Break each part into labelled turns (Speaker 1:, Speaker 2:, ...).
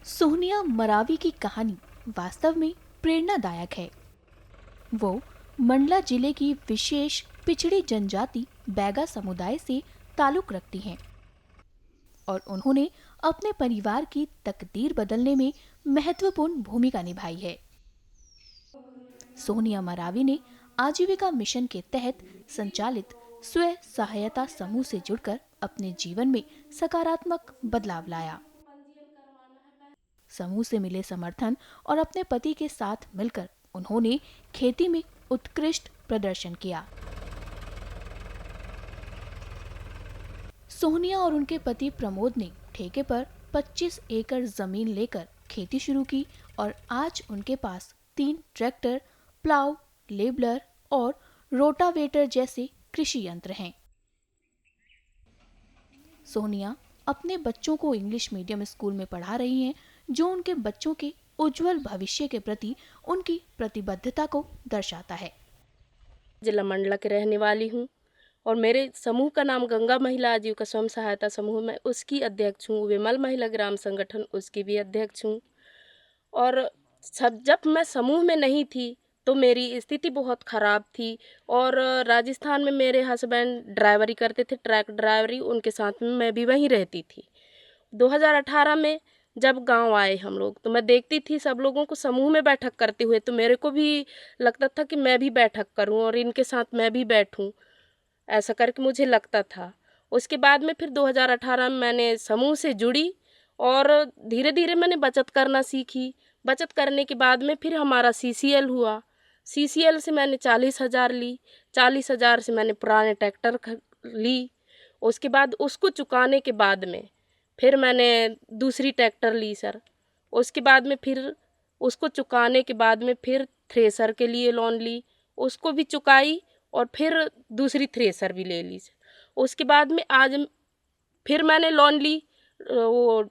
Speaker 1: सोनिया मरावी की कहानी वास्तव में प्रेरणादायक है। वो मंडला जिले की विशेष पिछड़ी जनजाति बैगा समुदाय से ताल्लुक रखती हैं और उन्होंने अपने परिवार की तकदीर बदलने में महत्वपूर्ण भूमिका निभाई है। सोनिया मरावी ने आजीविका मिशन के तहत संचालित स्व सहायता समूह से जुड़कर अपने जीवन में सकारात्मक बदलाव लाया। समूह से मिले समर्थन और अपने पति के साथ मिलकर उन्होंने खेती में उत्कृष्ट प्रदर्शन किया। सोनिया और उनके पति प्रमोद ने ठेके पर 25 एकड़ जमीन लेकर खेती शुरू की और आज उनके पास 3 ट्रैक्टर, प्लाव, लेबलर और रोटावेटर जैसे कृषि यंत्र हैं। सोनिया अपने बच्चों को इंग्लिश मीडियम स्कूल में पढ़ा रही हैं, जो उनके बच्चों के उज्जवल भविष्य के प्रति उनकी प्रतिबद्धता को दर्शाता है।
Speaker 2: जिला मंडला के रहने वाली हूँ और मेरे समूह का नाम गंगा महिला आजीविका स्वयं सहायता समूह, मैं उसकी अध्यक्ष हूँ। विमल महिला ग्राम संगठन उसकी भी अध्यक्ष हूँ। और जब मैं समूह में नहीं थी तो मेरी स्थिति बहुत ख़राब थी और राजस्थान में मेरे हस्बैंड ड्राइवरी करते थे, ट्रक ड्राइवरी, उनके साथ में मैं भी वहीं रहती थी। 2018 में जब गांव आए हम लोग तो मैं देखती थी सब लोगों को समूह में बैठक करते हुए, तो मेरे को भी लगता था कि मैं भी बैठक करूं और इनके साथ मैं भी बैठूं, ऐसा करके मुझे लगता था। उसके बाद में फिर 2018 में मैंने समूह से जुड़ी और धीरे धीरे मैंने बचत करना सीखी। बचत करने के बाद में फिर हमारा सीसीएल हुआ। सीसीएल से मैंने 40,000 ली। 40,000 से मैंने पुराने ट्रैक्टर ली। उसके बाद उसको चुकाने के बाद में फिर मैंने दूसरी ट्रैक्टर ली सर। उसके बाद में फिर उसको चुकाने के बाद में फिर थ्रेसर के लिए लोन ली, उसको भी चुकाई और फिर दूसरी थ्रेसर भी ले ली सर। उसके बाद में आज फिर मैंने लोन ली वो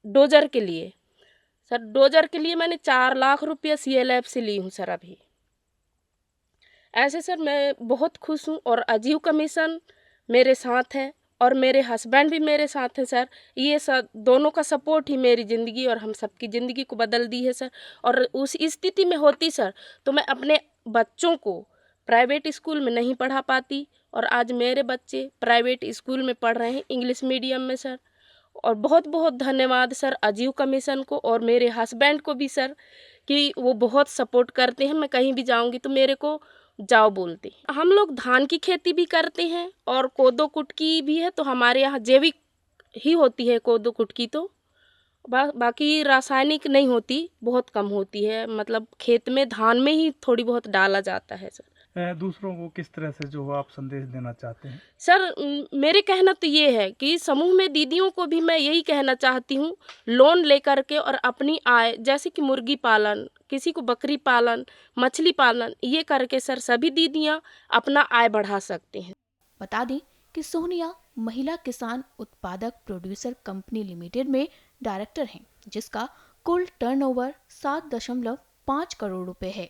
Speaker 2: डोजर के लिए सर। डोजर के लिए मैंने 4 लाख रुपया सीएलएफ से ली हूँ सर अभी। ऐसे सर मैं बहुत खुश हूँ और आजीविका मिशन मेरे साथ है और मेरे हस्बैंड भी मेरे साथ हैं सर। ये सब दोनों का सपोर्ट ही मेरी ज़िंदगी और हम सबकी ज़िंदगी को बदल दी है सर। और उस स्थिति में होती सर तो मैं अपने बच्चों को प्राइवेट स्कूल में नहीं पढ़ा पाती और आज मेरे बच्चे प्राइवेट स्कूल में पढ़ रहे हैं, इंग्लिश मीडियम में सर। और बहुत बहुत धन्यवाद सर आजीविका मिशन को और मेरे हस्बैंड को भी सर कि वो बहुत सपोर्ट करते हैं। मैं कहीं भी जाऊंगी तो मेरे को जाओ बोलते हैं। हम लोग धान की खेती भी करते हैं और कोदो कुटकी भी है, तो हमारे यहाँ जैविक ही होती है कोदो कुटकी। तो बाकी रासायनिक नहीं होती, बहुत कम होती है। मतलब खेत में धान में ही थोड़ी बहुत डाला जाता है सर।
Speaker 3: दूसरों को किस तरह से जो आप संदेश देना चाहते हैं?
Speaker 2: सर मेरे कहना तो ये है कि समूह में दीदियों को भी मैं यही कहना चाहती हूँ, लोन लेकर के और अपनी आय, जैसे कि मुर्गी पालन, किसी को बकरी पालन, मछली पालन, ये करके सर सभी दीदियाँ अपना आय बढ़ा सकते हैं।
Speaker 1: बता दें कि सोनिया महिला किसान उत्पादक प्रोड्यूसर कंपनी लिमिटेड में डायरेक्टर हैं, जिसका कुल टर्नओवर 7.5 करोड़ रुपए है।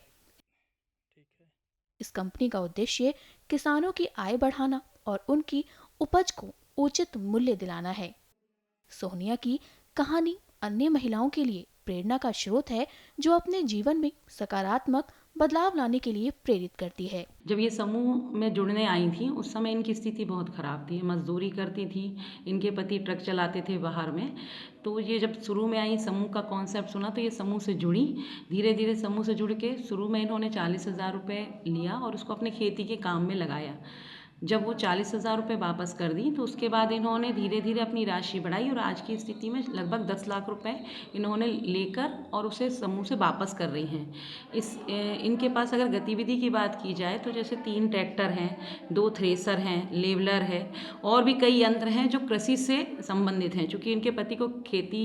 Speaker 1: इस कंपनी का उद्देश्य किसानों की आय बढ़ाना और उनकी उपज को उचित मूल्य दिलाना है। सोनिया की कहानी अन्य महिलाओं के लिए प्रेरणा का स्रोत है, जो अपने जीवन में सकारात्मक बदलाव लाने के लिए प्रेरित करती है।
Speaker 4: जब ये समूह में जुड़ने आई थी उस समय इनकी स्थिति बहुत ख़राब थी, मजदूरी करती थी, इनके पति ट्रक चलाते थे बाहर में। तो ये जब शुरू में आई, समूह का कॉन्सेप्ट सुना तो ये समूह से जुड़ी। धीरे धीरे समूह से जुड़ के शुरू में इन्होंने 40,000 रुपये लिया और उसको अपने खेती के काम में लगाया। जब वो 40,000 रुपये वापस कर दी तो उसके बाद इन्होंने धीरे धीरे अपनी राशि बढ़ाई और आज की स्थिति में लगभग 10 लाख रुपए इन्होंने लेकर और उसे समूह से वापस कर रही हैं। इनके पास अगर गतिविधि की बात की जाए तो जैसे 3 ट्रैक्टर हैं, 2 थ्रेसर हैं, लेवलर है और भी कई यंत्र हैं जो कृषि से संबंधित हैं। चूँकि इनके पति को खेती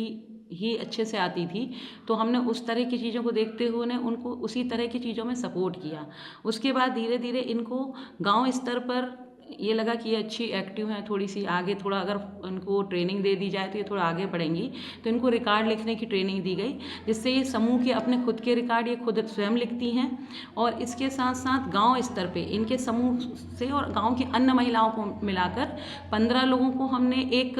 Speaker 4: ही अच्छे से आती थी तो हमने उस तरह की चीज़ों को देखते हुए ने उनको उसी तरह की चीज़ों में सपोर्ट किया। उसके बाद धीरे धीरे इनको गांव स्तर पर ये लगा कि ये अच्छी एक्टिव हैं, थोड़ी सी आगे थोड़ा अगर उनको ट्रेनिंग दे दी जाए तो ये थोड़ा आगे बढ़ेंगी। तो इनको रिकॉर्ड लिखने की ट्रेनिंग दी गई, जिससे ये समूह के अपने खुद के रिकॉर्ड ये खुद स्वयं लिखती हैं। और इसके साथ साथ गांव स्तर पे इनके समूह से और गांव की अन्य महिलाओं को मिलाकर 15 लोगों को हमने एक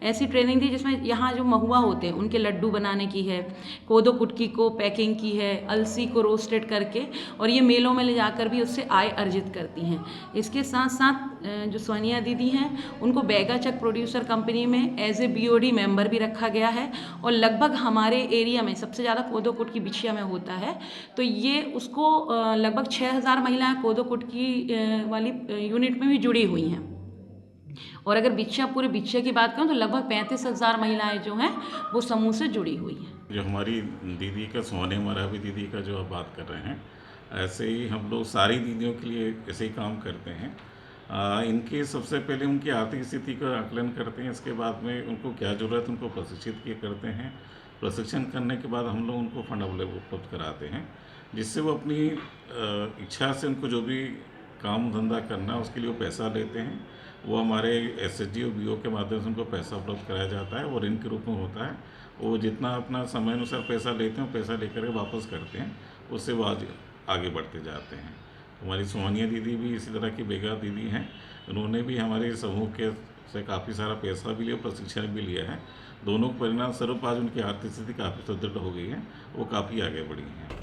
Speaker 4: ऐसी ट्रेनिंग दी जिसमें यहाँ जो महुआ होते हैं उनके लड्डू बनाने की है, कोदो कुटकी को पैकिंग की है, अलसी को रोस्टेड करके, और ये मेलों में ले जाकर भी उससे आय अर्जित करती हैं। इसके साथ साथ जो सोनिया दीदी हैं उनको बैगाचक प्रोड्यूसर कंपनी में एज ए BOD मेंबर भी रखा गया है। और लगभग हमारे एरिया में सबसे ज़्यादा कोदो कुटकी बिछिया में होता है, तो ये उसको लगभग 6000 महिलाएं कोदो कुटकी वाली यूनिट में भी जुड़ी हुई हैं। और अगर बिछिया पूरे बिछिया की बात करूँ तो लगभग 35,000 महिलाएं जो हैं वो समूह से जुड़ी हुई हैं।
Speaker 5: जो हमारी दीदी का सोने मरावी दीदी का जो आप बात कर रहे हैं, ऐसे ही हम लोग सारी दीदियों के लिए ऐसे ही काम करते हैं। इनके सबसे पहले उनकी आर्थिक स्थिति का आकलन करते हैं, इसके बाद में उनको क्या ज़रूरत है उनको प्रशिक्षित किए करते हैं। प्रशिक्षण करने के बाद हम लोग उनको फंड उपलब्ध कराते हैं, जिससे वो अपनी इच्छा से उनको जो भी काम धंधा करना उसके लिए वो पैसा लेते हैं। वो हमारे SHG और BO के माध्यम से उनको पैसा उपलब्ध कराया जाता है और ऋण के रूप में होता है। वो जितना अपना समय अनुसार पैसा लेते हैं पैसा लेकर के वापस करते हैं, उससे वो आगे बढ़ते जाते हैं। हमारी सोनिया दीदी भी इसी तरह की बेगा दीदी हैं, उन्होंने भी हमारे समूह के से काफ़ी सारा पैसा भी लिया, प्रशिक्षण भी लिया है। दोनों परिणाम स्वरूप आज उनकी आर्थिक स्थिति काफ़ी सुदृढ़ हो गई है, वो काफ़ी आगे बढ़ी हैं।